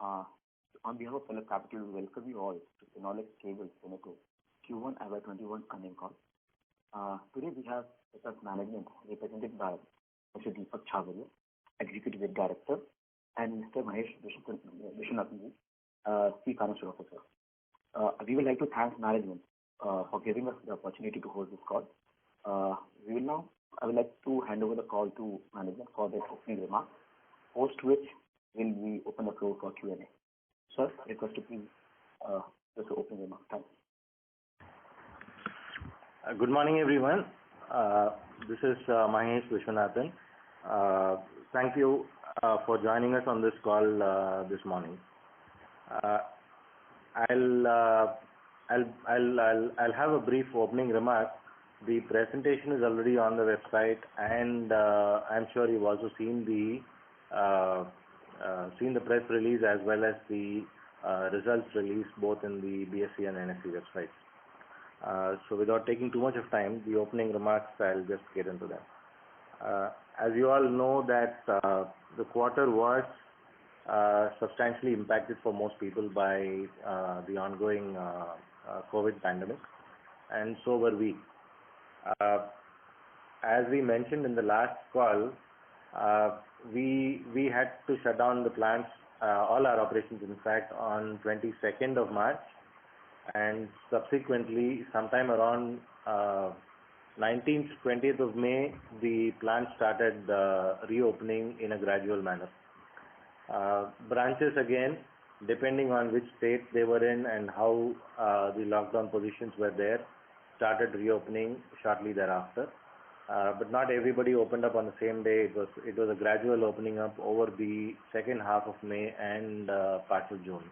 Uh, on behalf of Phillip Capital, we welcome you all to Phenolics Cables Limited Q1 FY21 earnings call. Today we have with us management represented by Mr. Deepak Chhabria, Executive Director, and Mr. Mahesh Vishwanathan, Chief Financial Officer. We would like to thank management for giving us the opportunity to hold this call. I would like to hand over the call to management for their opening remarks, post which we open the floor for Q&A. Sir, request to please just open remarks. Thanks. Good morning, everyone. This is Mahesh Vishwanathan. Thank you for joining us on this call this morning. I'll have a brief opening remark. The presentation is already on the website, and I'm sure you've also seen the press release as well as the results release both in the BSE and NSE websites. So without taking too much of time, the opening remarks, I'll just get into them. As you all know that the quarter was substantially impacted for most people by the ongoing COVID pandemic, and so were we. As we mentioned in the last call, we had to shut down the plants, all our operations in fact, on 22nd of March, and subsequently sometime around 19th, 20th of May, the plant started reopening in a gradual manner. Branches again, depending on which state they were in and how the lockdown positions were there, started reopening shortly thereafter. But not everybody opened up on the same day. It was a gradual opening up over the second half of May and part of June.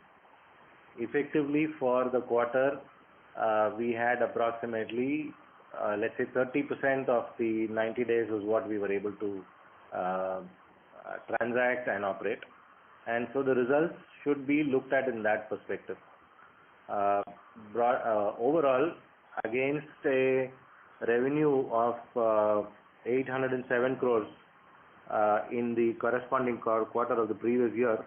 Effectively for the quarter, we had approximately, let's say 30% of the 90 days was what we were able to transact and operate. And so the results should be looked at in that perspective. Overall, against a revenue of 807 crores in the corresponding quarter of the previous year,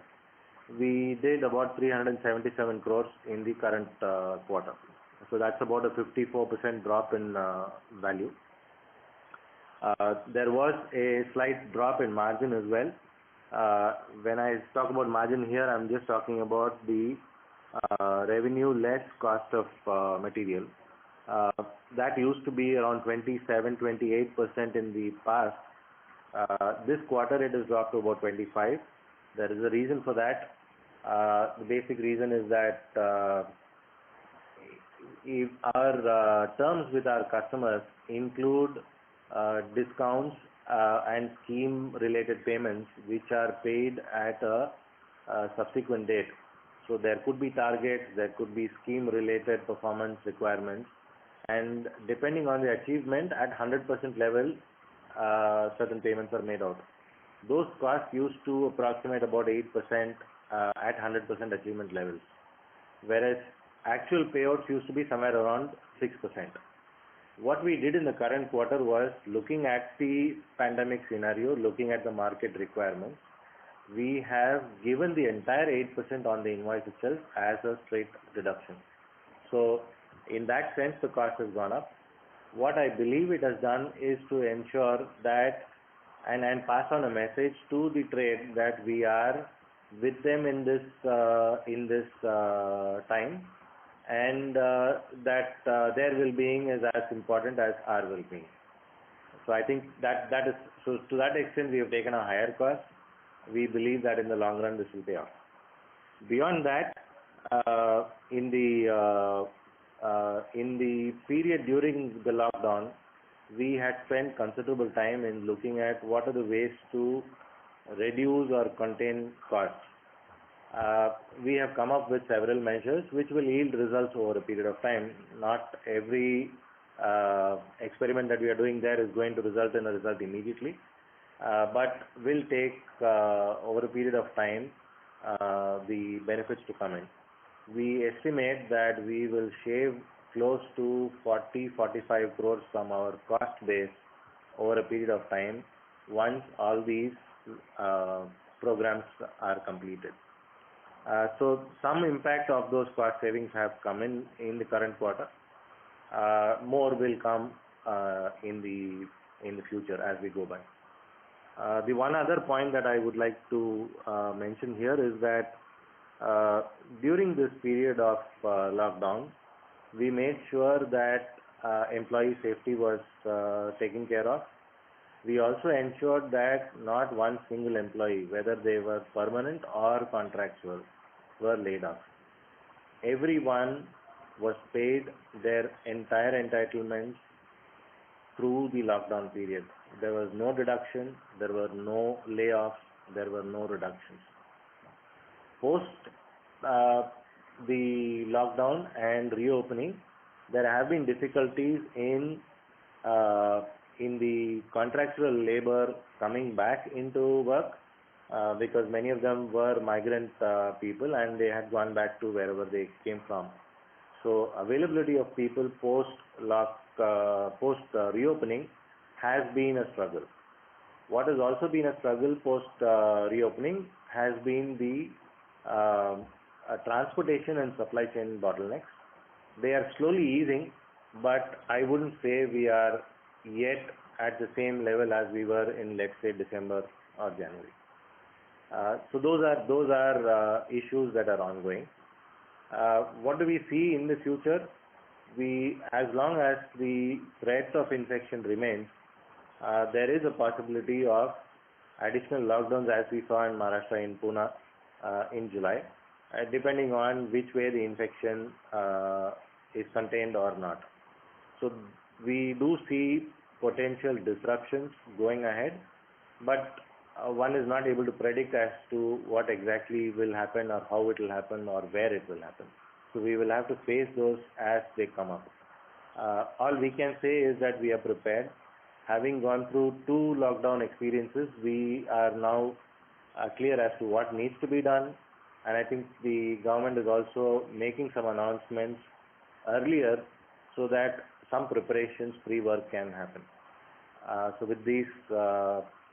we did about 377 crores in the current quarter. So that's about a 54% drop in value. There was a slight drop in margin as well. When I talk about margin here, I'm just talking about the revenue less cost of material. That used to be around 27-28% in the past. This quarter it has dropped to about 25%. There is a reason for that. The basic reason is that if our terms with our customers include discounts and scheme related payments which are paid at a subsequent date. So there could be targets, there could be scheme related performance requirements, and depending on the achievement at 100% level, certain payments are made out. Those costs used to approximate about 8% at 100% achievement levels, whereas actual payouts used to be somewhere around 6%. What we did in the current quarter was, looking at the pandemic scenario, looking at the market requirements, we have given the entire 8% on the invoice itself as a straight deduction. So in that sense, the cost has gone up. What I believe it has done is to ensure that and pass on a message to the trade that we are with them in this time, and that their well-being is as important as our well-being. So I think that is so. To that extent, we have taken a higher cost. We believe that in the long run this will pay off. Beyond that, in the period during the lockdown, we had spent considerable time in looking at what are the ways to reduce or contain costs. We have come up with several measures which will yield results over a period of time. Not every experiment that we are doing there is going to result in a result immediately, but will take over a period of time the benefits to come in. We estimate that we will shave close to 40-45 crores from our cost base over a period of time once all these programs are completed. So some impact of those cost savings have come in the current quarter. More will come in the future as we go by. The one other point that I would like to mention here is that during this period of lockdown, we made sure that employee safety was taken care of. We also ensured that not one single employee, whether they were permanent or contractual, were laid off. Everyone was paid their entire entitlements through the lockdown period. There was no deduction, there were no layoffs, there were no reductions. Post the lockdown and reopening, there have been difficulties in the contractual labor coming back into work because many of them were migrant people and they had gone back to wherever they came from. So availability of people post reopening has been a struggle. What has also been a struggle post reopening has been the transportation and supply chain bottlenecks. They are slowly easing, but I wouldn't say we are yet at the same level as we were in, let's say, December or January. So those are issues that are ongoing. What do we see in the future? As long as the threat of infection remains, there is a possibility of additional lockdowns as we saw in Maharashtra, in Pune in July, depending on which way the infection is contained or not. So we do see potential disruptions going ahead, but one is not able to predict as to what exactly will happen or how it will happen or where it will happen. So we will have to face those as they come up. All we can say is that we are prepared. Having gone through 2 lockdown experiences, we are now clear as to what needs to be done, and I think the government is also making some announcements earlier so that some preparations, pre-work can happen. So with these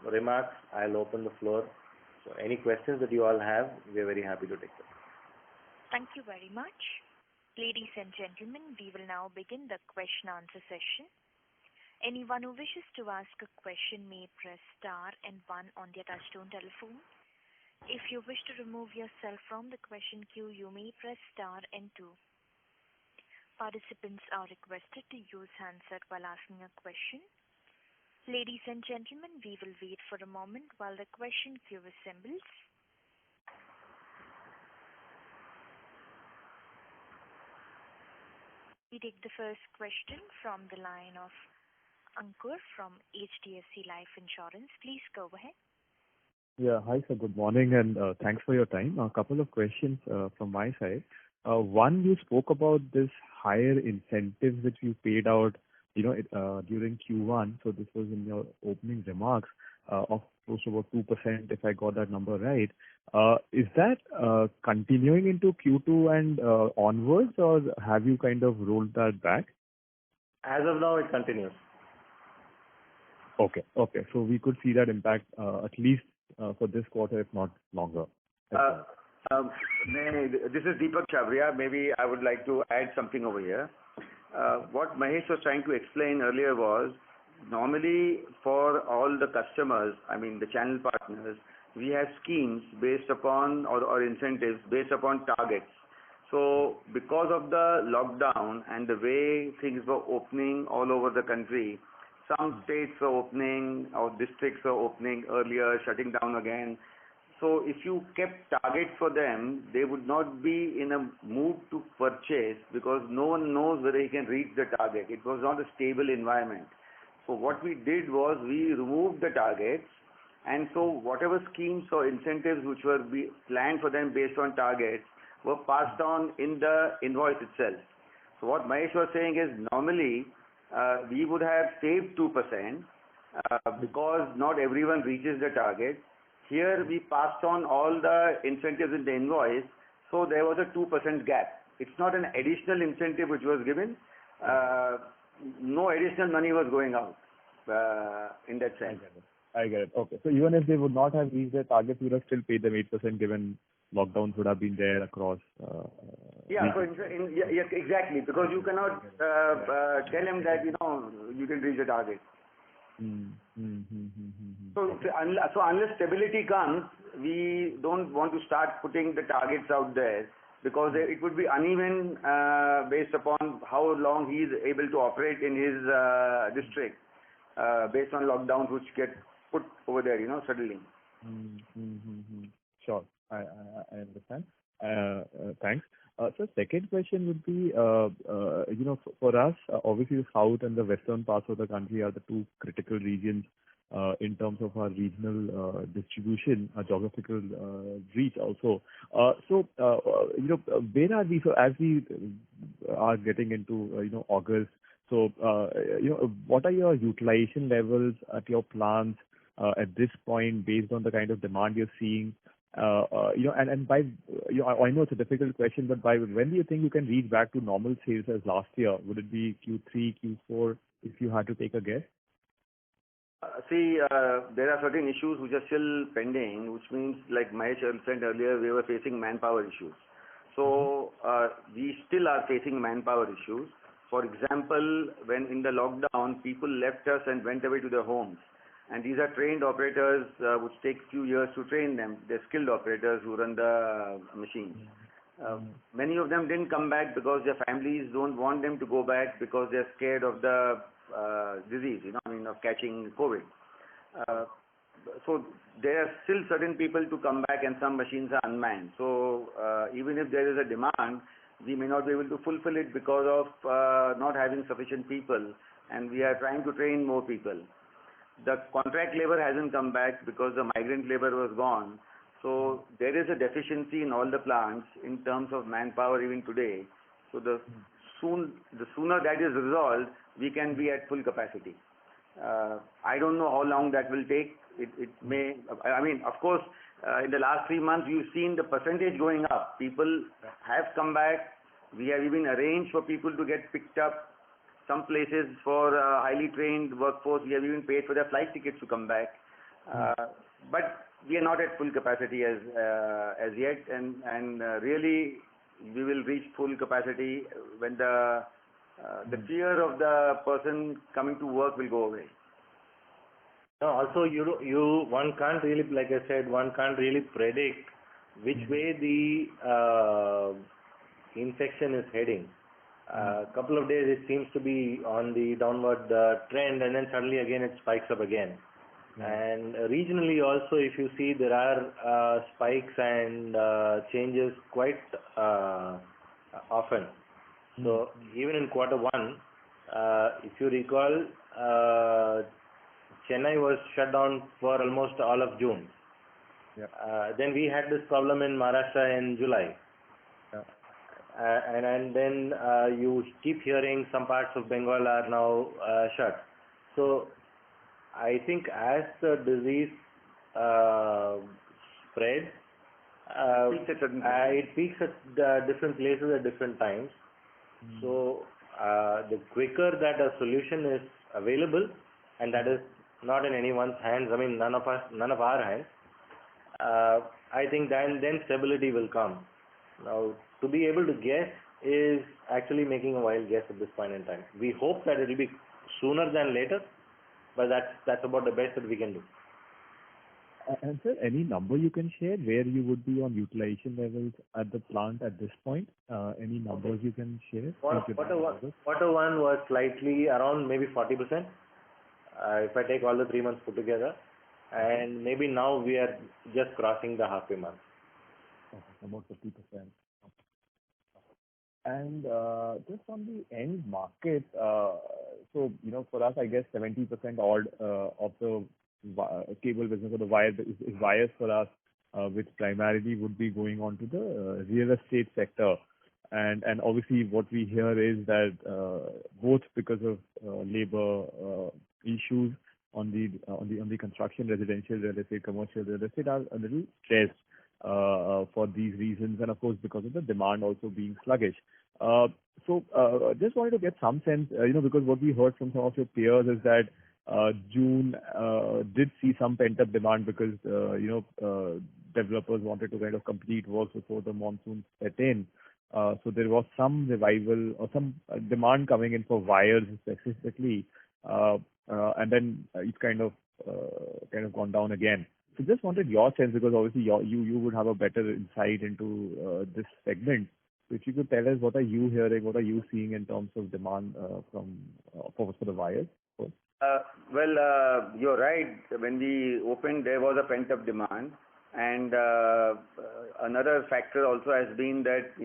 remarks, I'll open the floor. So any questions that you all have, we are very happy to take them. Thank you very much. Ladies and gentlemen, we will now begin the question-answer session. Anyone who wishes to ask a question may press star and 1 on their touchtone telephone. If you wish to remove yourself from the question queue, you may press star and 2. Participants are requested to use handset while asking a question. Ladies and gentlemen, we will wait for a moment while the question queue assembles. We take the first question from the line of Ankur from HDFC Life Insurance. Please go ahead. Yeah, hi sir, good morning and thanks for your time. A couple of questions from my side. One, you spoke about this higher incentives which you paid out, during Q1. So this was in your opening remarks of close to about 2%, if I got that number right. Is that continuing into Q2 and onwards, or have you kind of rolled that back? As of now, it continues. Okay. So we could see that impact at least for this quarter, if not longer. This is Deepak Chabria. Maybe I would like to add something over here. What Mahesh was trying to explain earlier was, normally for all the customers, I mean the channel partners, we have schemes based upon or incentives based upon targets. So because of the lockdown and the way things were opening all over the country, some states were opening or districts were opening earlier, shutting down again. So if you kept targets for them, they would not be in a mood to purchase because no one knows whether he can reach the target. It was not a stable environment. So what we did was we removed the targets, and so whatever schemes or incentives which were planned for them based on targets were passed on in the invoice itself. So what Mahesh was saying is, normally we would have saved 2% because not everyone reaches the target. Here we passed on all the incentives in the invoice, so there was a 2% gap. It's not an additional incentive which was given. No additional money was going out in that sense. I get it. Okay. So even if they would not have reached their target, you would have still paid them 8% given lockdowns would have been there across. Yeah, so regions. yeah, exactly, because you cannot tell him that, you can reach the target. So unless stability comes, we don't want to start putting the targets out there, because it would be uneven based upon how long he is able to operate in his district, based on lockdowns which get put over there, suddenly. Sure, I understand. Thanks. So second question would be, for us, obviously the south and the western parts of the country are the two critical regions in terms of our regional distribution, geographical reach also. Where are we? So as we are getting into, August, so, what are your utilization levels at your plants at this point based on the kind of demand you're seeing? And by, I know it's a difficult question, but by when do you think you can reach back to normal sales as last year? Would it be Q3, Q4, if you had to take a guess? There are certain issues which are still pending, which means, like Mahesh said earlier, we were facing manpower issues. So, we still are facing manpower issues. For example, when in the lockdown, people left us and went away to their homes. And these are trained operators, which take few years to train them. They're skilled operators who run the machines. Many of them didn't come back because their families don't want them to go back because they're scared of the disease, of catching COVID. So there are still certain people to come back, and some machines are unmanned. So even if there is a demand, we may not be able to fulfill it because of not having sufficient people, and we are trying to train more people. The contract labor hasn't come back because the migrant labor was gone. So there is a deficiency in all the plants in terms of manpower even today. So the sooner that is resolved, we can be at full capacity. I don't know how long that will take. It may, of course, in the last 3 months, you've seen the percentage going up. People have come back. We have even arranged for people to get picked up. Some places for highly trained workforce, we have even paid for their flight tickets to come back. But we are not at full capacity as yet, and really we will reach full capacity when the fear of the person coming to work will go away. No, also one can't really, like I said, one can't really predict which way the infection is heading. A couple of days it seems to be on the downward trend, and then suddenly again it spikes up again. And regionally also, if you see, there are spikes and changes quite often. So even in Q1, if you recall, Chennai was shut down for almost all of June. Then we had this problem in Maharashtra in July. And then you keep hearing some parts of Bengal are now shut. So I think as the disease spreads, it peaks at different places at different times. So the quicker that a solution is available, and that is not in anyone's hands, none of our hands, I think then stability will come. Now, to be able to guess is actually making a wild guess at this point in time. We hope that it will be sooner than later, but that's about the best that we can do. And sir, any number you can share where you would be on utilization levels at the plant at this point? Any numbers you can share? Quarter one was slightly around maybe 40%. If I take all the 3 months put together, and maybe now we are just crossing the halfway mark. About 50%. And just on the end market, so for us, I guess 70% odd of the cable business or the wire is wires for us, which primarily would be going on to the real estate sector. And obviously what we hear is that both because of labor issues on the construction, residential real estate, commercial real estate are a little stressed for these reasons, and of course because of the demand also being sluggish. So just wanted to get some sense, because what we heard from some of your peers is that June did see some pent-up demand because developers wanted to kind of complete work before the monsoon set in. So there was some revival or some demand coming in for wires specifically, and then it's kind of gone down again. So just wanted your sense, because obviously you would have a better insight into this segment. So if you could tell us, what are you hearing, what are you seeing in terms of demand for the wires? Well, you're right. When we opened, there was a pent-up demand, and another factor also has been that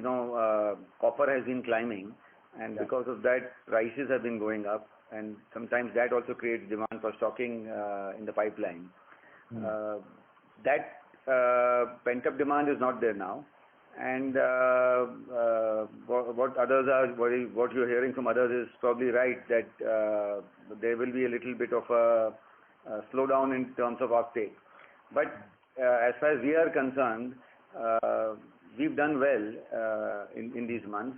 copper has been climbing, and because of that, prices have been going up, and sometimes that also creates demand for stocking in the pipeline. That pent-up demand is not there now, and what you're hearing from others is probably right, that there will be a little bit of a slowdown in terms of uptake. But as far as we are concerned, we've done well in these months,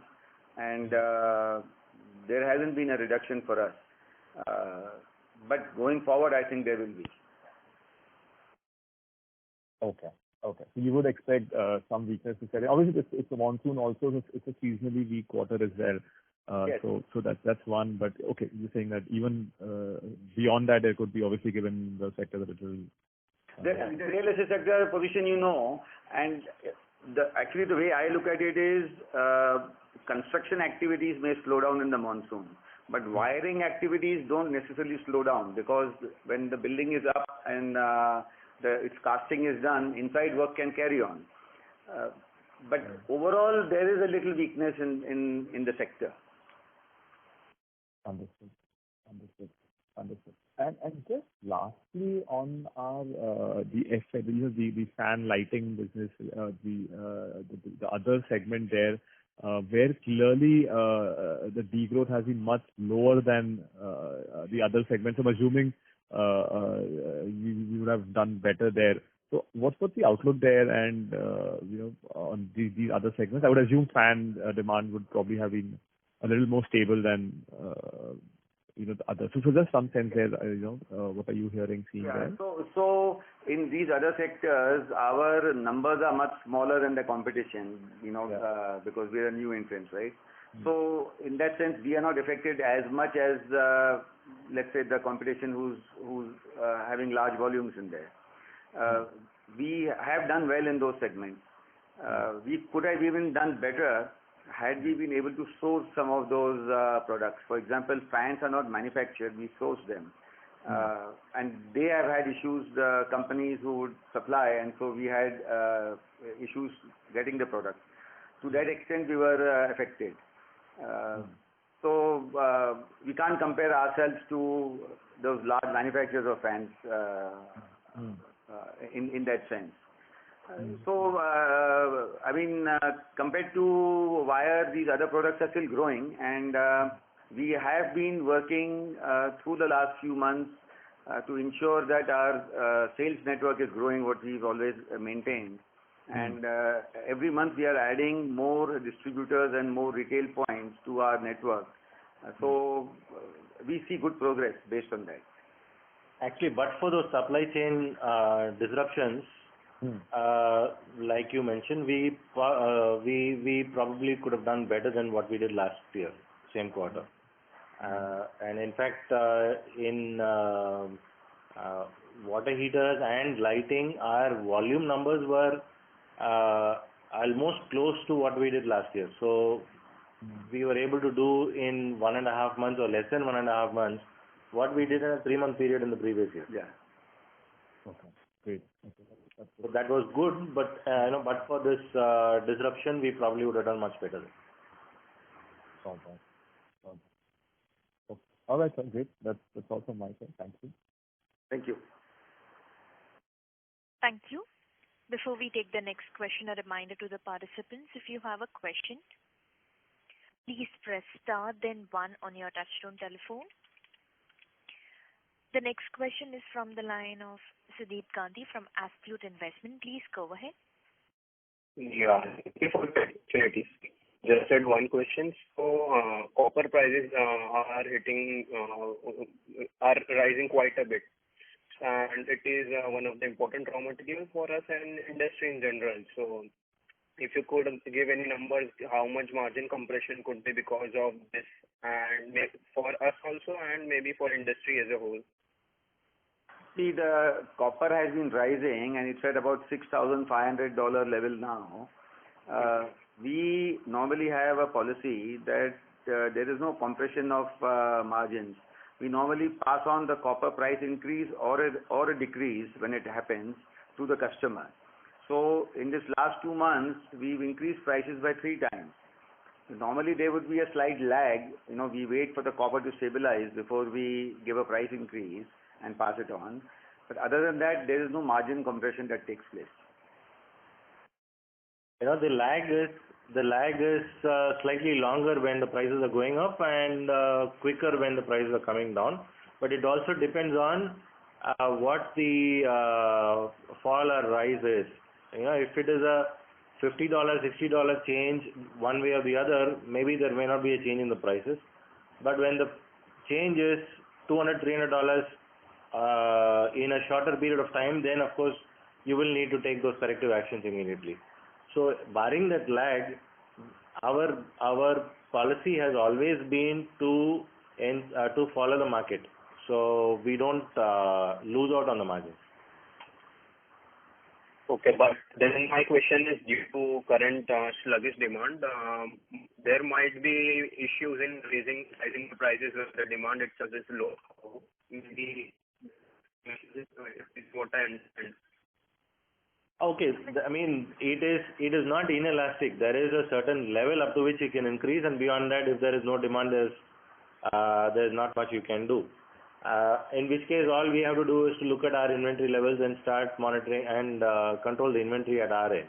and there hasn't been a reduction for us. But going forward, I think there will be. Okay. So you would expect some weakness to set in. Obviously, it's a monsoon also. It's a seasonally weak quarter as well. Yes. So that's one. But okay, you're saying that even beyond that, there could be, obviously, given the sector that it will. The real estate sector position, and actually the way I look at it is, construction activities may slow down in the monsoon, but wiring activities don't necessarily slow down, because when the building is up and its casting is done, inside work can carry on. But overall, there is a little weakness in the sector. Understood. And just lastly, on our the fan lighting business, the other segment there, where clearly the degrowth has been much lower than the other segments. I'm assuming you would have done better there. So what's the outlook there, and on these other segments? I would assume fan demand would probably have been a little more stable than the others. So just some sense there. What are you hearing, seeing there? So in these other sectors, our numbers are much smaller than the competition. Because we are new entrants, right? So in that sense, we are not affected as much as let's say the competition who's having large volumes in there. We have done well in those segments. We could have even done better had we been able to source some of those products. For example, fans are not manufactured, we source them. And they have had issues, the companies who would supply, and so we had issues getting the product. To that extent, we were affected. So we can't compare ourselves to those large manufacturers of fans in that sense. So compared to wire, these other products are still growing, and we have been working through the last few months to ensure that our sales network is growing, what we've always maintained. And every month we are adding more distributors and more retail points to our network. So we see good progress based on that. Actually, but for those supply chain disruptions, like you mentioned, we probably could have done better than what we did last year, same quarter. And in fact, in water heaters and lighting, our volume numbers were almost close to what we did last year. So we were able to do in 1.5 months or less than 1.5 months what we did in a 3-month period in the previous year. Yeah. Okay, great. Okay. So that was good, but but for this disruption, we probably would have done much better. Okay. All right, sir. Great. That's all from my side. Thank you. Thank you. Thank you. Before we take the next question, a reminder to the participants, if you have a question, please press star then 1 on your touchtone telephone. The next question is from the line of Sudeep Gandhi from Astute Investment. Please go ahead. Yeah, thank you for the opportunity. Just had one question. So, copper prices are rising quite a bit. and it is one of the important raw materials for us and industry in general. So if you could give any numbers, how much margin compression could be because of this, and for us also, and maybe for industry as a whole. See, the copper has been rising, and it's at about $6,500 level now. We normally have a policy that there is no compression of margins. We normally pass on the copper price increase or a decrease when it happens to the customer. So in this last 2 months, we've increased prices by 3 times. Normally there would be a slight lag. We wait for the copper to stabilize before we give a price increase and pass it on. But other than that, there is no margin compression that takes place. The lag is slightly longer when the prices are going up and quicker when the prices are coming down. But it also depends on what the fall or rise is. If it is a $50, $60 change one way or the other, maybe there may not be a change in the prices. But when the change is $200, $300 in a shorter period of time, then of course you will need to take those corrective actions immediately. So barring that lag, our policy has always been to follow the market. So we don't lose out on the margins. Okay, but then my question is, due to current sluggish demand, there might be issues in raising the prices if the demand itself is low. Maybe this is what I understand. Okay, I mean, it is not inelastic. There is a certain level up to which you can increase, and beyond that, if there is no demand, there's not much you can do. In which case, all we have to do is to look at our inventory levels and start monitoring and control the inventory at our end.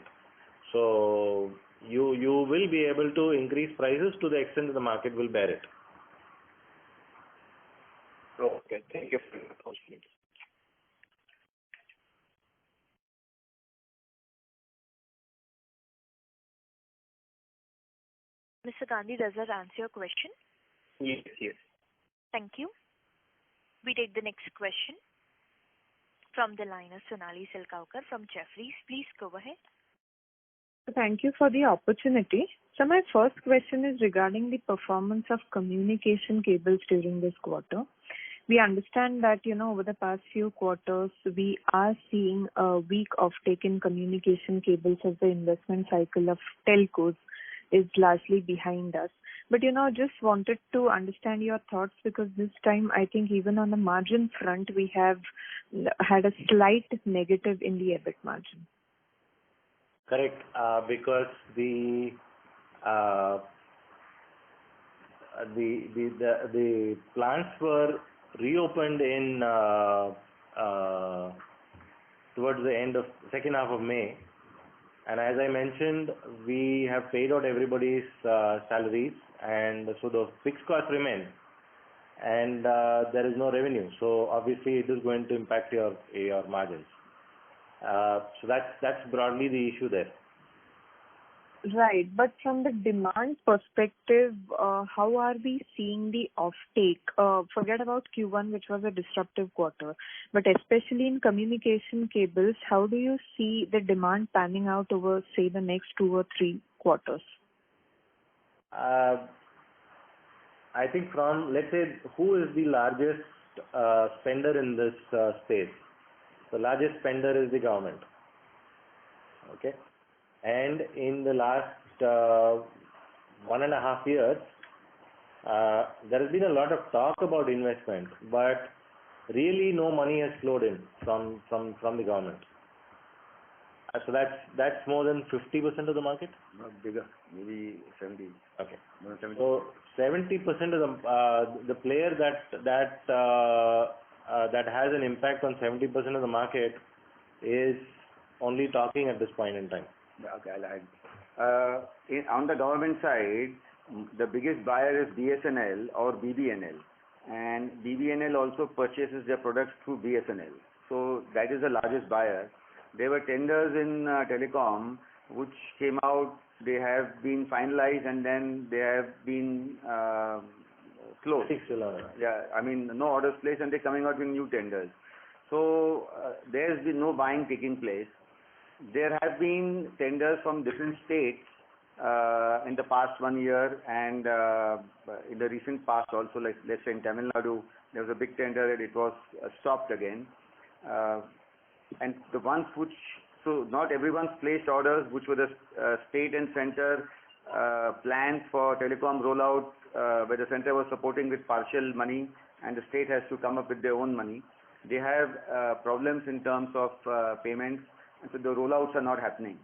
So you will be able to increase prices to the extent that the market will bear it. Okay, thank you for your question. Mr. Gandhi, does that answer your question? Yes. Thank you. We take the next question from the line of Sonali Salgaonkar from Jefferies. Please go ahead. Thank you for the opportunity. So my first question is regarding the performance of communication cables during this quarter. We understand that, over the past few quarters, we are seeing a weak offtake in communication cables as the investment cycle of telcos is largely behind us. But, just wanted to understand your thoughts, because this time I think even on the margin front, we have had a slight negative in the EBIT margin. Correct, because the plants were reopened in towards the end of second half of May, and as I mentioned, we have paid out everybody's salaries, and so the fixed costs remain, and there is no revenue. So obviously it is going to impact your margins. So that's broadly the issue there. Right, but from the demand perspective, how are we seeing the offtake? Forget about Q1, which was a disruptive quarter, but especially in communication cables, how do you see the demand panning out over, say, the next 2 or 3 quarters? I think let's say, who is the largest spender in this space? The largest spender is the government. Okay. And in the last 1.5 years, there has been a lot of talk about investment, but really no money has flowed in from the government. So that's more than 50% of the market? Not bigger, maybe 70. Okay. No, 70. So 70% of the player that has an impact on 70% of the market is only talking at this point in time. Okay, I'll add. On the government side, the biggest buyer is BSNL or BBNL, and BBNL also purchases their products through BSNL. So that is the largest buyer. There were tenders in telecom which came out. They have been finalized, and then they have been closed. Still Yeah, I mean, no orders placed, and they're coming out with new tenders. So there's been no buying taking place. There have been tenders from different states in the past 1 year, and in the recent past also, like let's say in Tamil Nadu, there was a big tender and it was stopped again. And the ones which, so not everyone's placed orders, which were the state and center plans for telecom rollout, where the center was supporting with partial money and the state has to come up with their own money. They have problems in terms of payments, and so the rollouts are not happening.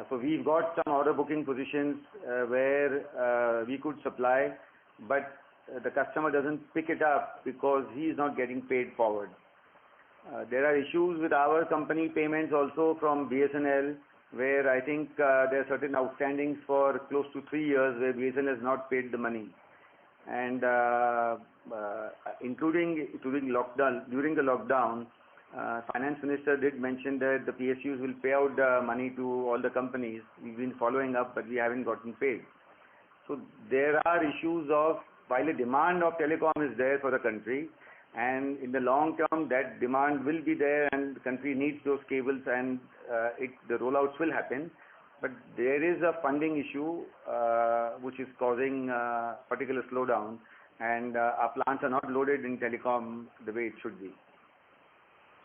So we've got some order booking positions where we could supply, but the customer doesn't pick it up because he is not getting paid forward. There are issues with our company payments also from BSNL, where I think there are certain outstandings for close to 3 years where BSNL has not paid the money. And including during the lockdown, Finance Minister did mention that the PSUs will pay out money to all the companies. We've been following up, but we haven't gotten paid. So there are issues of, while the demand of telecom is there for the country, and in the long term that demand will be there and the country needs those cables, and the rollouts will happen. But there is a funding issue which is causing particular slowdown, and our plants are not loaded in telecom the way it should be.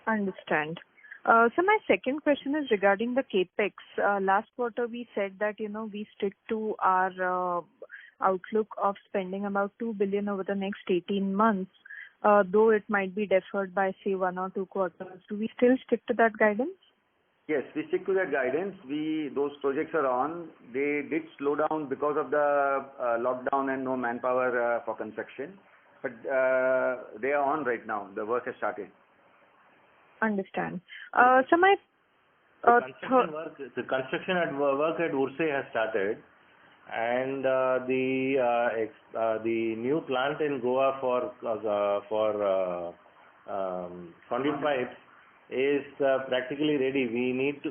Understand. So my second question is regarding the capex. Last quarter we said that we stick to our outlook of spending about 2 billion over the next 18 months, though it might be deferred by say 1 or 2 quarters. Do we still stick to that guidance? Yes, we stick to that guidance. Those projects are on. They did slow down because of the lockdown and no manpower for construction, but they are on right now. The work has started. Understand. So my the construction work at Urse has started, and the new plant in Goa for conduit pipes is practically ready.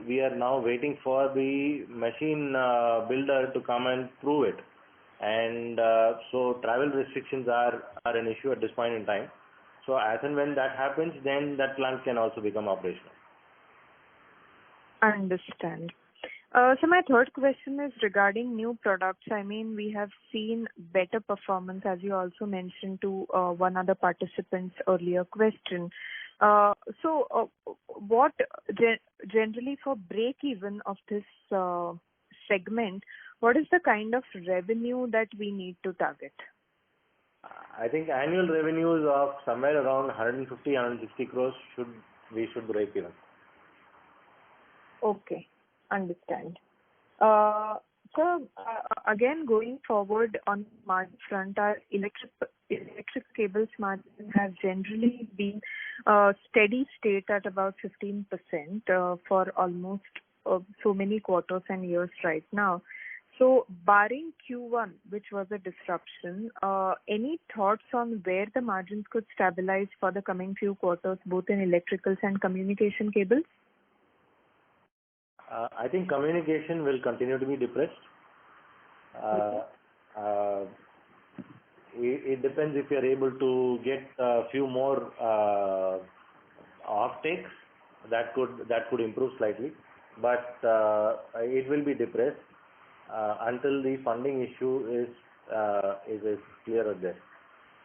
We are now waiting for the machine builder to come and prove it, and so travel restrictions are an issue at this point in time. So as and when that happens, then that plant can also become operational. Understand. So my third question is regarding new products. I mean, we have seen better performance, as you also mentioned to one other participant's earlier question. So what generally for break even of this segment, what is the kind of revenue that we need to target? I think annual revenues of somewhere around 150-160 crores we should break even. Okay, understand. So again, going forward on the margin front, our electric cables margin has generally been steady state at about 15% for almost so many quarters and years right now. So barring Q1, which was a disruption, any thoughts on where the margins could stabilize for the coming few quarters, both in electricals and communication cables? I think communication will continue to be depressed. It depends if you are able to get a few more off-takes. That could improve slightly, but it will be depressed until the funding issue is clear of this.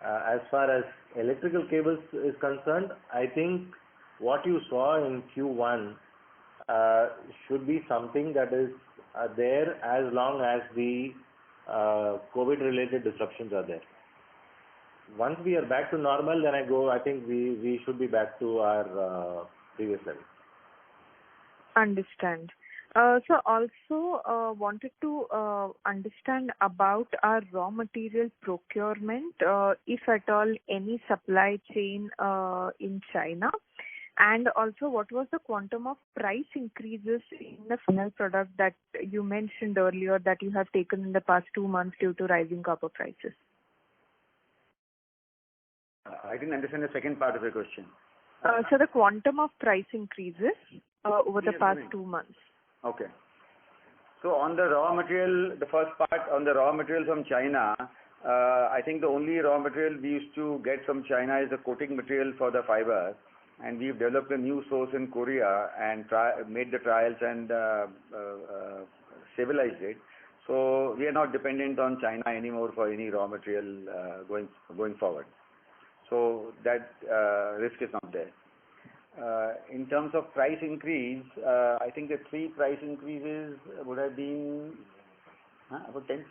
As far as electrical cables is concerned, I think what you saw in Q1 should be something that is there as long as the COVID-related disruptions are there. Once we are back to normal, then I think we should be back to our previous level. Understand. So also wanted to understand about our raw material procurement, if at all any supply chain in China, and also what was the quantum of price increases in the final product that you mentioned earlier that you have taken in the past 2 months due to rising copper prices? I didn't understand the second part of your question. So the quantum of price increases over the past 2 months. Okay. So on the raw material, the first part on the raw material from China, I think the only raw material we used to get from China is the coating material for the fiber. and we've developed a new source in Korea and made the trials and stabilized it. So we are not dependent on China anymore for any raw material going forward. So that risk is not there. In terms of price increase, I think the 3 price increases would have been about 10%.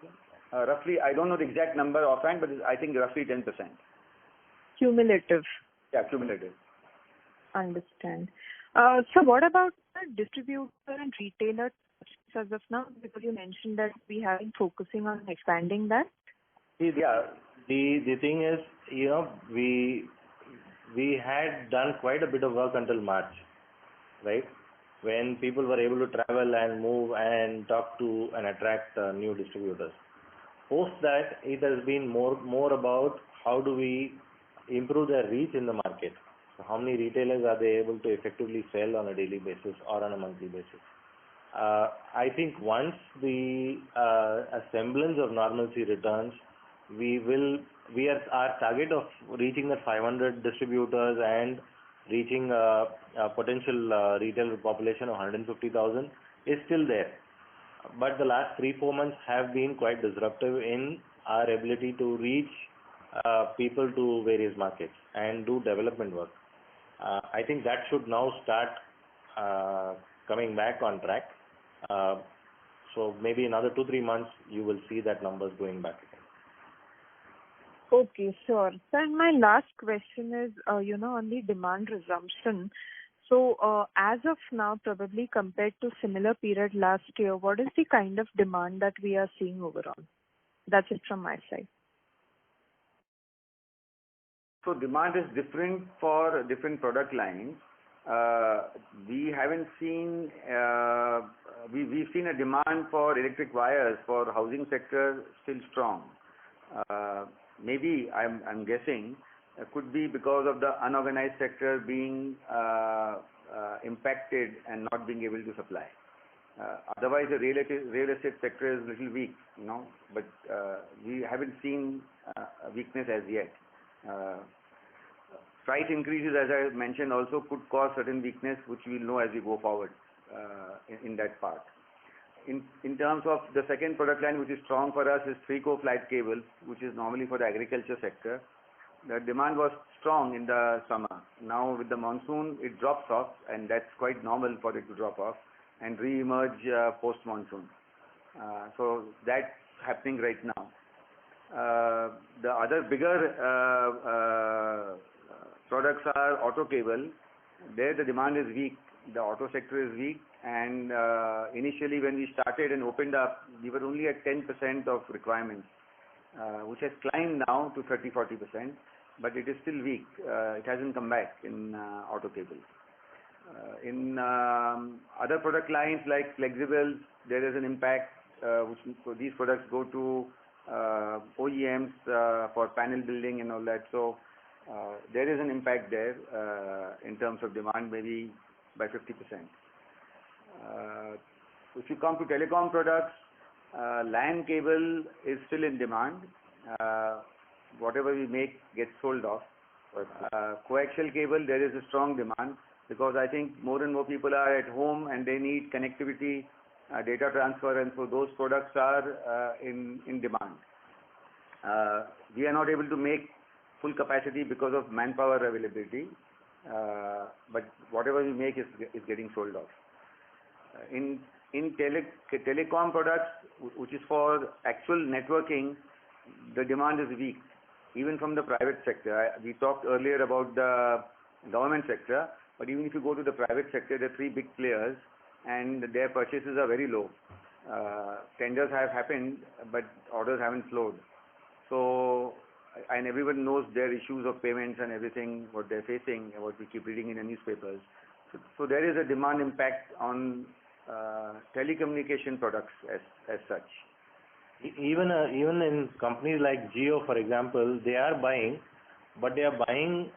Roughly, I don't know the exact number offhand, but I think roughly 10%. Cumulative. Yeah, cumulative. Understand. So what about the distributor and retailer as of now? Because you mentioned that we have been focusing on expanding that. Yeah, the thing is, we had done quite a bit of work until March, right? When people were able to travel and move and talk to and attract new distributors. Post that, it has been more about how do we improve their reach in the market. So how many retailers are they able to effectively sell on a daily basis or on a monthly basis? I think once the semblance of normalcy returns, our target of reaching the 500 distributors and reaching a potential retail population of 150,000 is still there. But the last 3-4 months have been quite disruptive in our ability to reach people to various markets and do development work. I think that should now start coming back on track. So maybe another 2-3 months you will see that numbers going back again. Okay, sure. Sir, my last question is, on the demand resumption. So, as of now, probably compared to similar period last year, what is the kind of demand that we are seeing overall? That's it from my side. So demand is different for different product lines. We haven't seen, we've seen a demand for electric wires for housing sector still strong. Maybe I'm guessing it could be because of the unorganized sector being impacted and not being able to supply. Otherwise, the real estate sector is a little weak, but we haven't seen a weakness as yet. Price increases, as I mentioned, also could cause certain weakness, which we'll know as we go forward in that part. In terms of the second product line, which is strong for us, is 3-core flight cables, which is normally for the agriculture sector. The demand was strong in the summer. Now with the monsoon, it drops off, and that's quite normal for it to drop off and re-emerge post-monsoon. So that's happening right now. The other bigger products are auto cable. There the demand is weak. The auto sector is weak, and initially when we started and opened up, we were only at 10% of requirements, which has climbed now to 30-40%, but it is still weak. It hasn't come back in auto cable. In other product lines like flexibles, there is an impact. So these products go to OEMs for panel building and all that. So there is an impact there in terms of demand, maybe by 50%. If you come to telecom products, LAN cable is still in demand. Whatever we make gets sold off. Coaxial cable, there is a strong demand because I think more and more people are at home and they need connectivity, data transfer, and so those products are in demand. We are not able to make full capacity because of manpower availability, but whatever we make is getting sold off. In telecom products, which is for actual networking, the demand is weak, even from the private sector. We talked earlier about the government sector, but even if you go to the private sector, there are 3 big players, and their purchases are very low. Tenders have happened, but orders haven't flowed. So, and everyone knows their issues of payments and everything, what they're facing, what we keep reading in the newspapers. So there is a demand impact on telecommunication products as such. Even in companies like Jio, for example, they are buying, but they are buying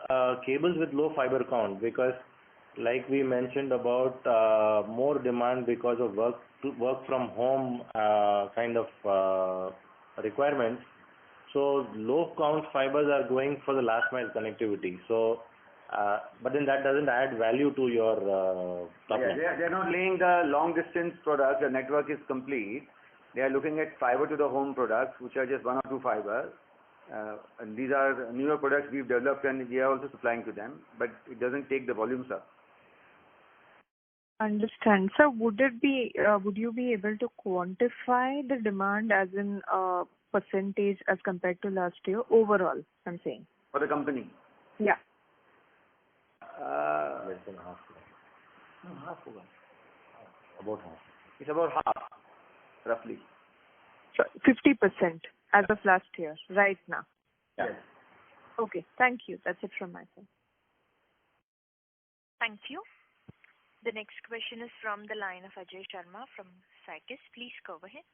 cables with low fiber count because, like we mentioned about more demand because of work from home kind of requirements. So low count fibers are going for the last mile connectivity. So But then that doesn't add value to your top line. They're not laying the long distance products. The network is complete. They are looking at fiber to the home products, which are just one or two fibers. And these are newer products we've developed and we are also supplying to them, but it doesn't take the volumes up. Understand. So would you be able to quantify the demand as in percentage as compared to last year overall, I'm saying? For the company? Yeah. Less than half. No, half over. About half. It's about half, roughly. So 50% as of last year, right now. Yes. Okay, thank you. That's it from my side. Thank you. The next question is from the line of Ajay Sharma from Cycas. Please go ahead.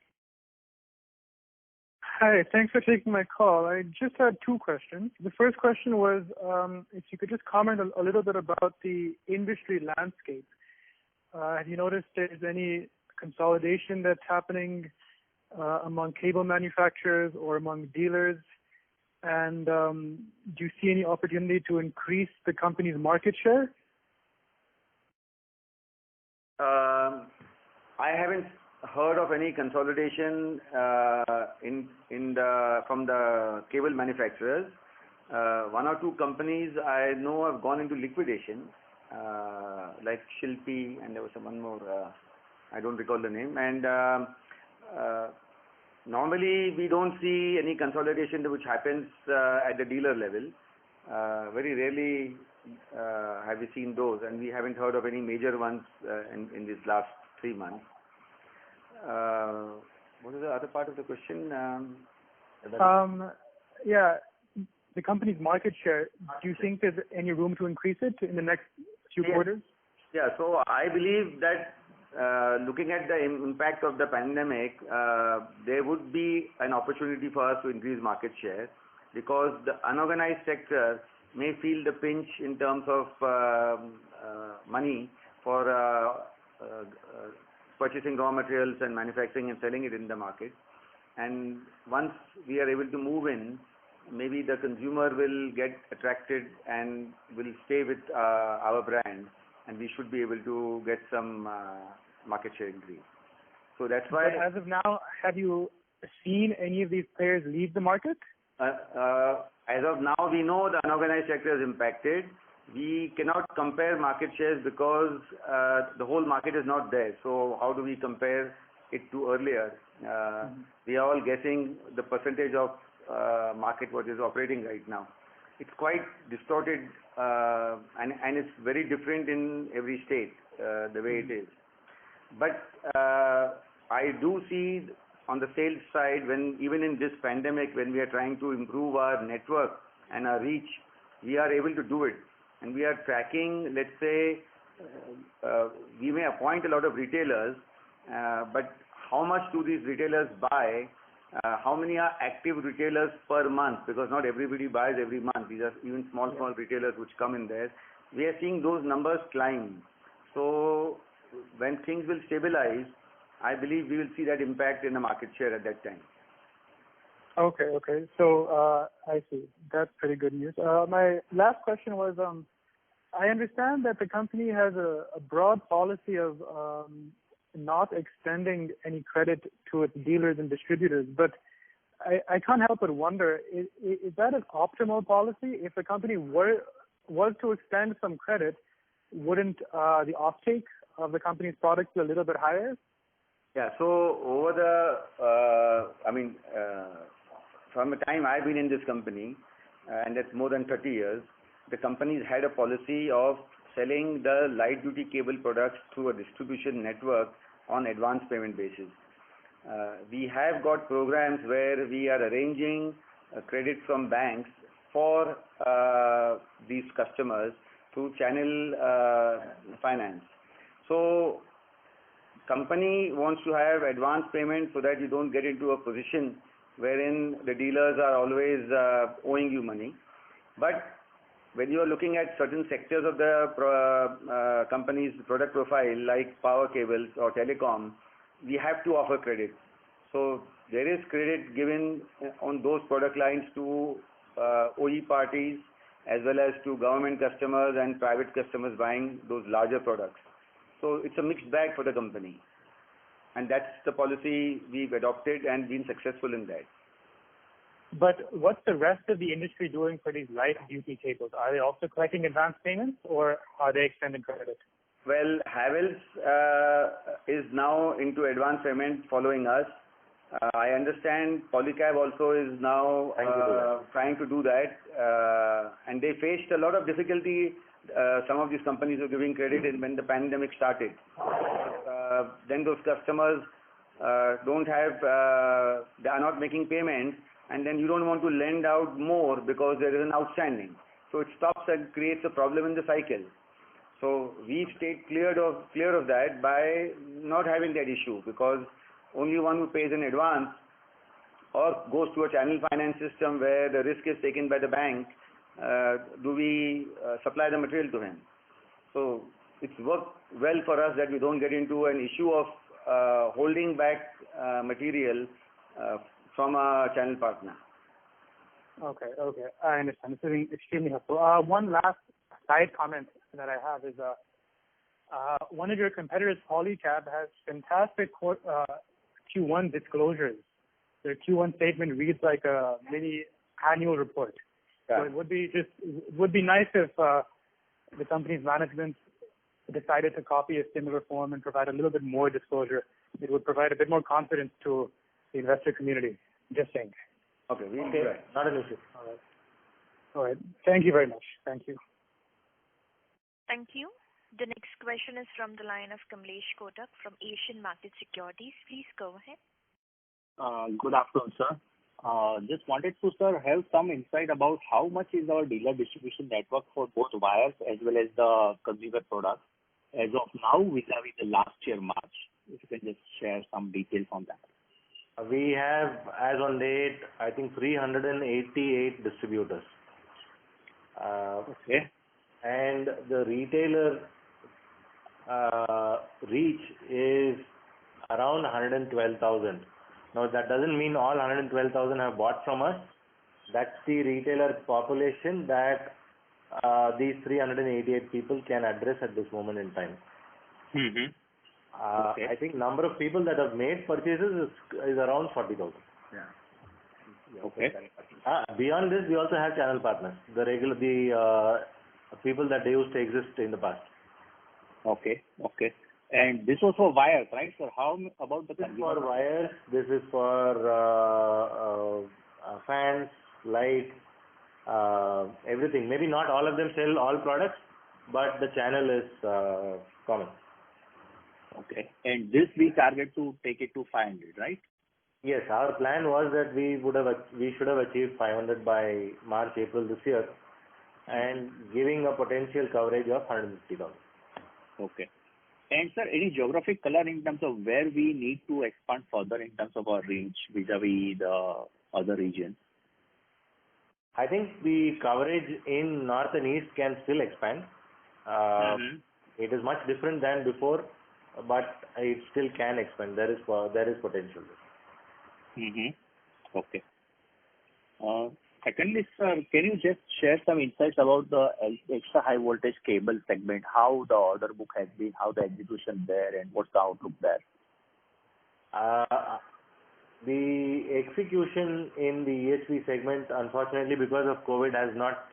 Hi, thanks for taking my call. I just had two questions. The first question was if you could just comment a little bit about the industry landscape. Have you noticed there's any consolidation that's happening among cable manufacturers or among dealers? And do you see any opportunity to increase the company's market share? I haven't heard of any consolidation from the cable manufacturers. One or two companies I know have gone into liquidation, like Shilpi, and there was one more, I don't recall the name. And normally we don't see any consolidation which happens at the dealer level. Very rarely have we seen those, and we haven't heard of any major ones in these last 3 months. What is the other part of the question? Yeah, the company's market share. Do you think there's any room to increase it in the next few quarters? Yeah, so I believe that looking at the impact of the pandemic, there would be an opportunity for us to increase market share, because the unorganized sector may feel the pinch in terms of money for purchasing raw materials and manufacturing and selling it in the market. And once we are able to move in, maybe the consumer will get attracted and will stay with our brand, and we should be able to get some market share increase. So that's why. But as of now, have you seen any of these players leave the market? As of now, we know the unorganized sector is impacted. We cannot compare market shares because the whole market is not there. So how do we compare it to earlier? We are all guessing the percentage of market what is operating right now. It's quite distorted and it's very different in every state, the way it is. But I do see on the sales side, when even in this pandemic, when we are trying to improve our network and our reach, we are able to do it. And we are tracking, let's say, we may appoint a lot of retailers, but how much do these retailers buy? How many are active retailers per month? Because not everybody buys every month. These are even small retailers which come in there. We are seeing those numbers climb. So when things will stabilize, I believe we will see that impact in the market share at that time. Okay. So I see. That's pretty good news. My last question was, I understand that the company has a broad policy of not extending any credit to its dealers and distributors, but I can't help but wonder, is that an optimal policy? If the company was to extend some credit, wouldn't the offtake of the company's products be a little bit higher? Yeah, so over from the time I've been in this company, and that's more than 30 years, the company's had a policy of selling the light duty cable products through a distribution network on advance payment basis. We have got programs where we are arranging credit from banks for these customers through channel finance. So company wants to have advance payment so that you don't get into a position wherein the dealers are always owing you money. But when you are looking at certain sectors of the company's product profile, like power cables or telecom, we have to offer credit. So there is credit given on those product lines to OE parties as well as to government customers and private customers buying those larger products. So it's a mixed bag for the company. And that's the policy we've adopted and been successful in that. But what's the rest of the industry doing for these light duty cables? Are they also collecting advance payments, or are they extending credit? Well, Havells is now into advance payment following us. I understand Polycab also is now trying to do that. And they faced a lot of difficulty. Some of these companies were giving credit when the pandemic started. Then those customers they are not making payments, and then you don't want to lend out more because there is an outstanding. So it stops and creates a problem in the cycle. So we stayed clear of that by not having that issue, because only one who pays in advance or goes to a channel finance system where the risk is taken by the bank, do we supply the material to him. So it's worked well for us that we don't get into an issue of holding back material from a channel partner. Okay. I understand. This is extremely helpful. One last side comment that I have is one of your competitors, Polycab, has fantastic Q1 disclosures. Their Q1 statement reads like a mini annual report. Yeah. So it would be nice if the company's management decided to copy a similar form and provide a little bit more disclosure. It would provide a bit more confidence to the investor community. Just saying. Okay, we'll do that. Not an issue. All right. Thank you very much. Thank you. Thank you. The next question is from the line of Kamlesh Kotak from Asian Market Securities. Please go ahead. Good afternoon, sir. Just wanted to, sir, have some insight about how much is our dealer distribution network for both wires as well as the consumer products as of now vis-a-vis the last year March. If you can just share some details on that. We have, as on date, I think 388 distributors. Okay. And the retailer reach is around 112,000. Now that doesn't mean all 112,000 have bought from us. That's the retailer population that these 388 people can address at this moment in time. Mm-hmm. Okay. I think number of people that have made purchases is around 40,000. Yeah. Okay. Beyond this, we also have channel partners, the people that they used to exist in the past. Okay. And this was for wires, right? So how about the consumer? This is for wires. This is for fans, lights, everything. Maybe not all of them sell all products, but the channel is common. Okay. And this we target to take it to 500, right? Yes, our plan was that we should have achieved 500 by March, April this year, and giving a potential coverage of 150,000. Okay. And sir, any geographic color in terms of where we need to expand further in terms of our reach vis-a-vis the other regions? I think the coverage in north and east can still expand. It is much different than before, but it still can expand. There is potential. Okay. Secondly, sir, can you just share some insights about the extra high voltage cable segment, how the order book has been, how the execution there, and what's the outlook there? The execution in the EHV segment, unfortunately, because of COVID, has not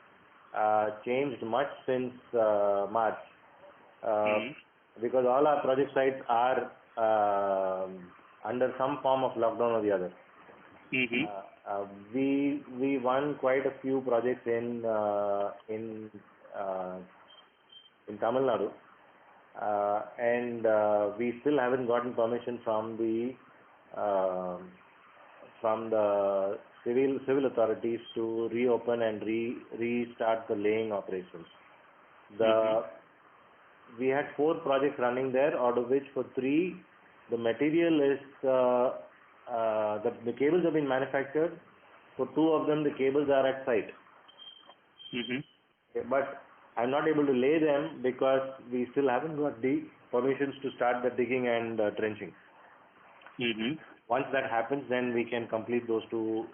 changed much since March. Because all our project sites are under some form of lockdown or the other. We won quite a few projects in Tamil Nadu, and we still haven't gotten permission from the civil authorities to reopen and restart the laying operations. We had 4 projects running there, out of which for 3 the material is the cables have been manufactured. For 2 of them, the cables are at site. But I'm not able to lay them because we still haven't got the permissions to start the digging and trenching. Once that happens, then we can complete those two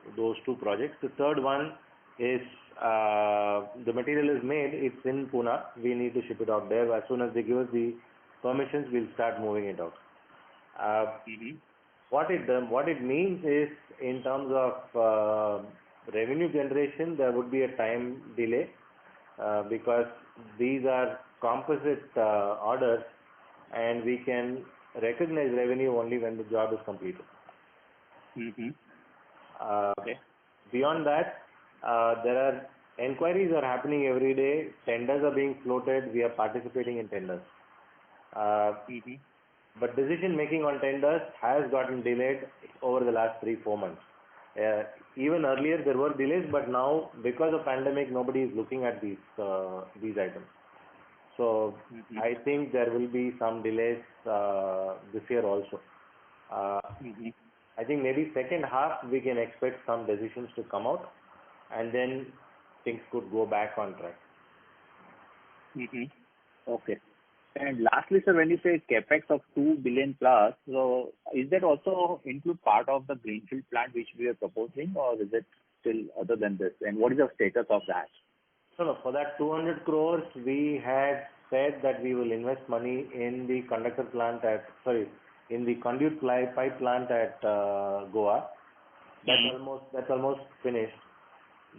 projects. The third one is the material is made, it's in Pune. We need to ship it out there. As soon as they give us the permissions, we'll start moving it out. What it means is, in terms of revenue generation, there would be a time delay because these are composite orders, and we can recognize revenue only when the job is completed. Beyond that, there are inquiries are happening every day. Tenders are being floated. We are participating in tenders. But decision making on tenders has gotten delayed over the last 3-4 months. Even earlier there were delays, but now because of pandemic, nobody is looking at these items. So I think there will be some delays this year also. I think maybe second half we can expect some decisions to come out, and then things could go back on track. Okay. And lastly, sir, when you say capex of 2 billion plus, so is that also include part of the greenfield plant which we are proposing, or is it still other than this? And what is the status of that? No, for that 200 crores, we had said that we will invest money in the conductor plant in the conduit pipe plant at Goa. That's almost finished.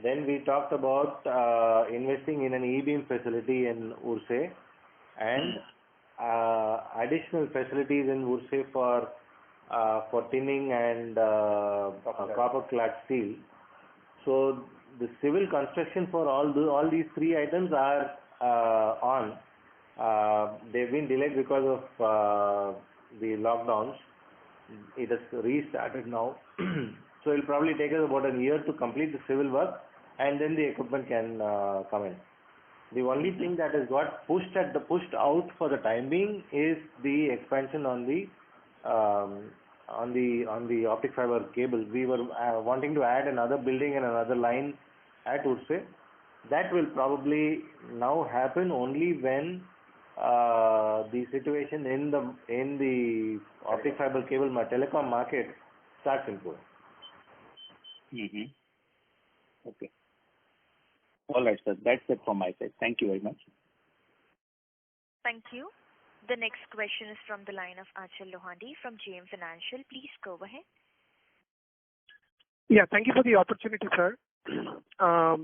Then we talked about investing in an E-beam facility in Urse, and additional facilities in Urse for tinning and copper clad steel. So the civil construction for all these 3 items are on. They've been delayed because of the lockdowns. It has restarted now. So it will probably take us about a year to complete the civil work, and then the equipment can come in. The only thing that has got pushed out for the time being is the expansion on the optic fiber cables. We were wanting to add another building and another line at Urse. That will probably now happen only when the situation in the optic fiber cable telecom market starts improving. Okay. All right, sir. That's it from my side. Thank you very much. Thank you. The next question is from the line of Achal Lohani from JM Financial. Please go ahead. Yeah, thank you for the opportunity, sir. I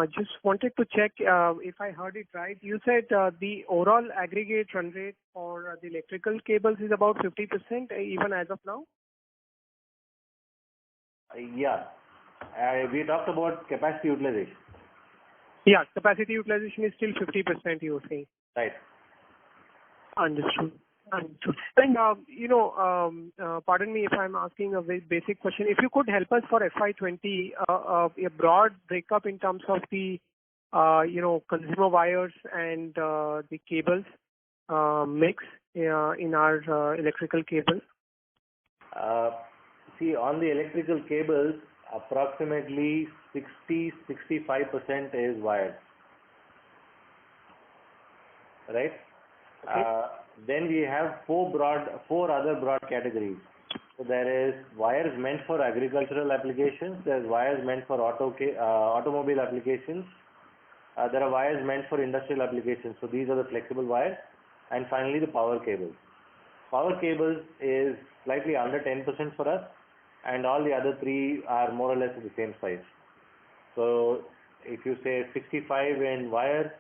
just wanted to check if I heard it right. You said the overall aggregate run rate for the electrical cables is about 50% even as of now? Yeah. We talked about capacity utilization. Yeah, capacity utilization is still 50%, you were saying. Right. Understood. And, pardon me if I'm asking a very basic question. If you could help us for FY20, a broad breakup in terms of the, consumer wires and the cables mix in our electrical cables. See, on the electrical cables, approximately 60-65% is wired. Right? Okay. Then we have four other broad categories. So there is wires meant for agricultural applications. There's wires meant for automobile applications. There are wires meant for industrial applications. So these are the flexible wires. And finally, the power cables. Power cables is slightly under 10% for us, and all the other 3 are more or less the same size. So if you say 65 in wires,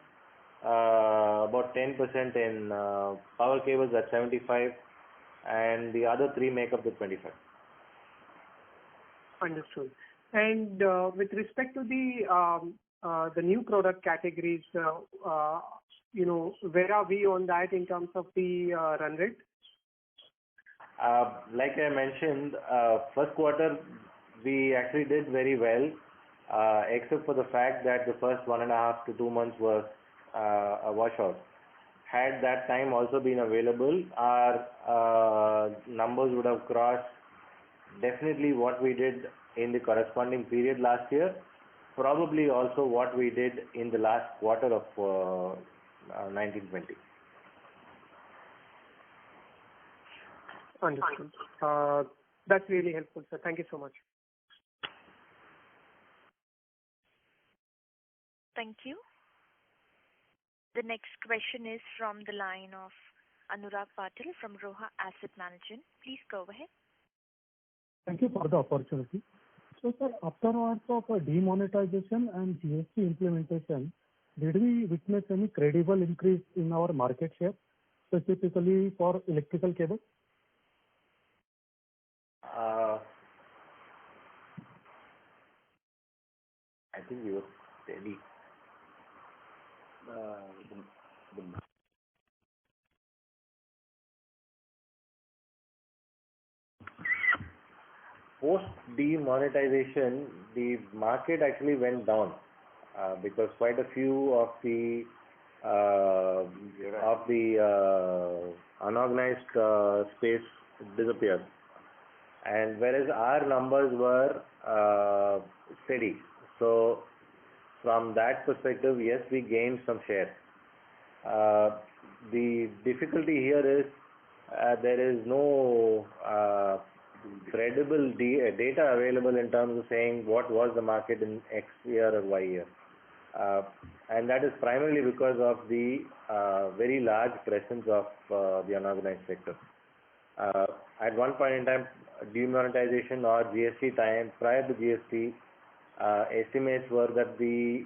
about 10% in power cables, at 75, and the other 3 make up the 25. Understood. And with respect to the new product categories, where are we on that in terms of the run rate? Like I mentioned, first quarter we actually did very well, except for the fact that the first 1.5 to 2 months was a washout. Had that time also been available, our numbers would have crossed definitely what we did in the corresponding period last year, probably also what we did in the last quarter of 19-20. Understood. That's really helpful, sir. Thank you so much. Thank you. The next question is from the line of Anurag Patil from Roha Asset Management. Please go ahead. Thank you for the opportunity. So, sir, afterwards of demonetization and GST implementation, did we witness any credible increase in our market share, specifically for electrical cables? I think we were steady. Post demonetization, the market actually went down because quite a few of the unorganized space disappeared, and whereas our numbers were steady. So from that perspective, yes, we gained some share. The difficulty here is there is no credible data available in terms of saying what was the market in X year or Y year. And that is primarily because of the very large presence of the unorganized sector. At one point in time, demonetization or GST time, prior to GST, estimates were that the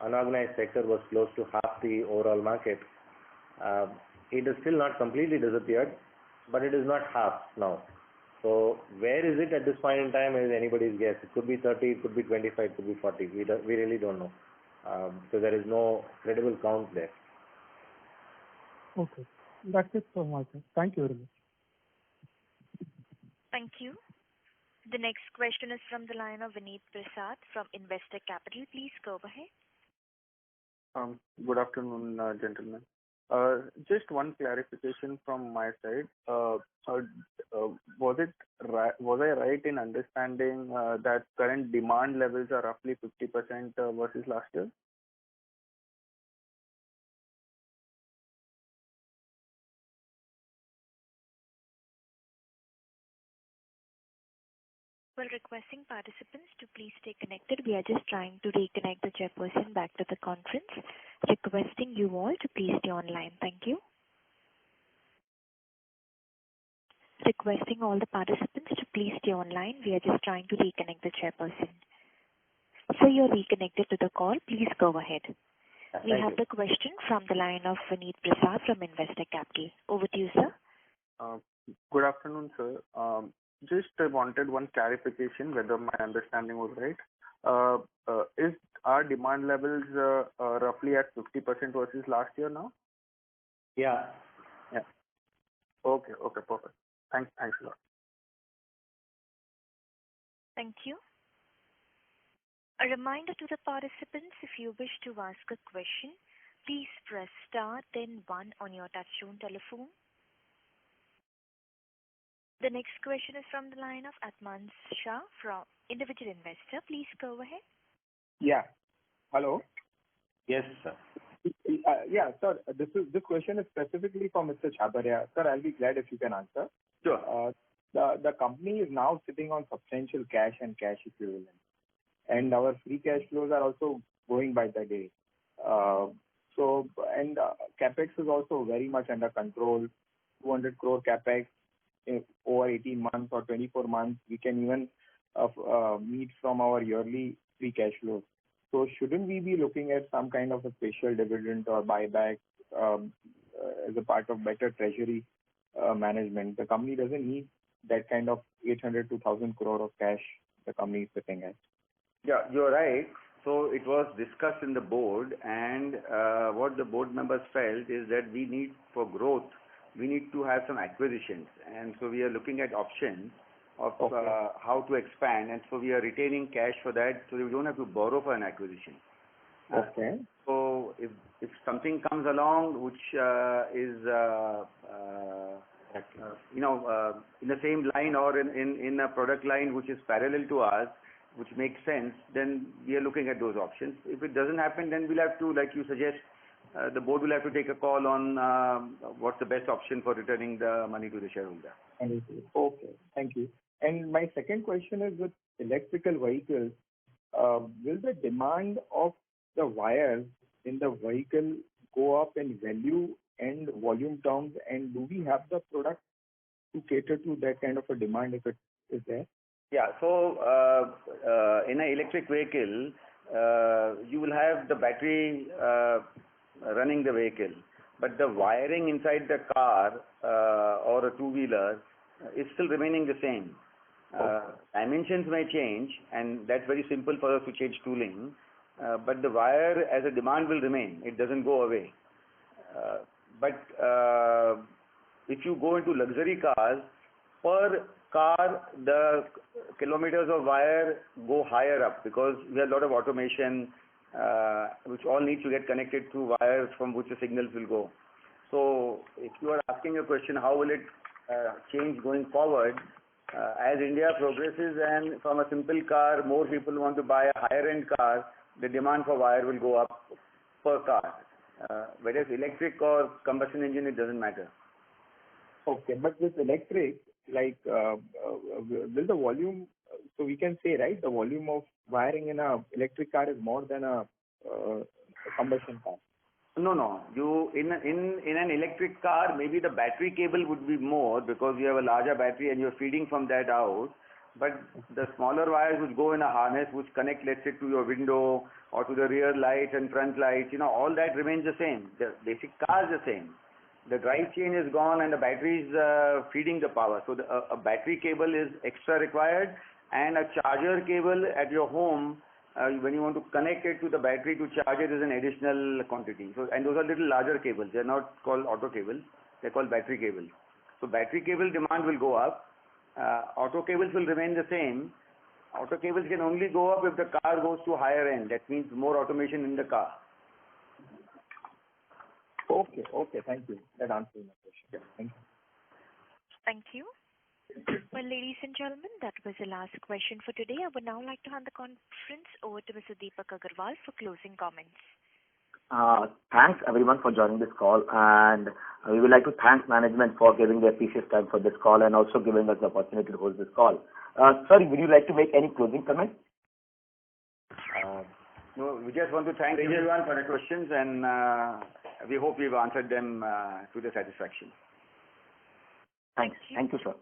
unorganized sector was close to half the overall market. It is still not completely disappeared, but it is not half now. So where is it at this point in time is anybody's guess. It could be 30, it could be 25, it could be 40. We really don't know. So there is no credible count there. Okay. That's it from my side. Thank you very much. Thank you. The next question is from the line of Vineet Prasad from Investec Capital. Please go ahead. Good afternoon, gentlemen. Just one clarification from my side. Was I right in understanding that current demand levels are roughly 50% versus last year? Well, requesting participants to please stay connected. We are just trying to reconnect the chairperson back to the conference. Requesting you all to please stay online. Thank you. Requesting all the participants to please stay online. We are just trying to reconnect the chairperson. So you're reconnected to the call. Please go ahead. We have the question from the line of Vineet Prasad from Investec Capital. Over to you, sir. Good afternoon, sir. Just wanted one clarification whether my understanding was right. Is our demand levels roughly at 50% versus last year now? Yeah. Okay, perfect. Thanks a lot. Thank you. A reminder to the participants, if you wish to ask a question, please press star then 1 on your touchtone telephone. The next question is from the line of Atman Shah from Individual Investor. Please go ahead. Yeah. Hello. Yes, sir. Yeah, sir. This question is specifically for Mr. Chhabria. Sir, I'll be glad if you can answer. Sure. The company is now sitting on substantial cash and cash equivalents, and our free cash flows are also going by the day. Capex is also very much under control. 200 crore capex in over 18 months or 24 months. We can even meet from our yearly free cash flows. So shouldn't we be looking at some kind of a special dividend or buyback as a part of better treasury management? The company doesn't need that kind of 800 to 1,000 crore of cash the company is sitting at. Yeah, you're right. So it was discussed in the board, and what the board members felt is that we need, for growth, we need to have some acquisitions. And so we are looking at options of how to expand, and so we are retaining cash for that, so we don't have to borrow for an acquisition. Okay. So if something comes along which is in the same line or in a product line which is parallel to us, which makes sense, then we are looking at those options. If it doesn't happen, then we'll have to, like you suggest, the board will have to take a call on what's the best option for returning the money to the shareholder. Okay, thank you. And my second question is, with electrical vehicles, will the demand of the wires in the vehicle go up in value and volume terms, and do we have the product to cater to that kind of a demand if it is there? Yeah. So, in an electric vehicle, you will have the battery running the vehicle, but the wiring inside the car or a two-wheeler is still remaining the same. Dimensions may change, and that's very simple for us to change tooling, but the wire as a demand will remain. It doesn't go away. But if you go into luxury cars, per car, the kilometers of wire go higher up because we have a lot of automation, which all needs to get connected through wires from which the signals will go. So if you are asking a question, how will it change going forward? As India progresses and from a simple car, more people want to buy a higher end car, the demand for wire will go up per car. Whether it's electric or combustion engine, it doesn't matter. Okay, but with electric, like, will the volume, so we can say, right, the volume of wiring in a electric car is more than a combustion car? No. You in an electric car, maybe the battery cable would be more because you have a larger battery and you're feeding from that out. But the smaller wires which go in a harness, which connect, let's say, to your window or to the rear lights and front lights, all that remains the same. The basic car is the same. The drive chain is gone and the battery is feeding the power. So a battery cable is extra required, and a charger cable at your home, when you want to connect it to the battery to charge it, is an additional quantity. So, and those are little larger cables. They're not called auto cables. They're called battery cables. So battery cable demand will go up. Auto cables will remain the same. Auto cables can only go up if the car goes to higher end. That means more automation in the car. Okay. Thank you. That answers my question. Yeah. Thank you. Thank you. Well, ladies and gentlemen, that was the last question for today. I would now like to hand the conference over to Mr. Deepak Agarwal for closing comments. Thanks everyone for joining this call, and we would like to thank management for giving their precious time for this call and also giving us the opportunity to host this call. Sorry, would you like to make any closing comments? No, we just want to thank everyone for the questions, and we hope we've answered them to their satisfaction. Thanks. Thank you, sir.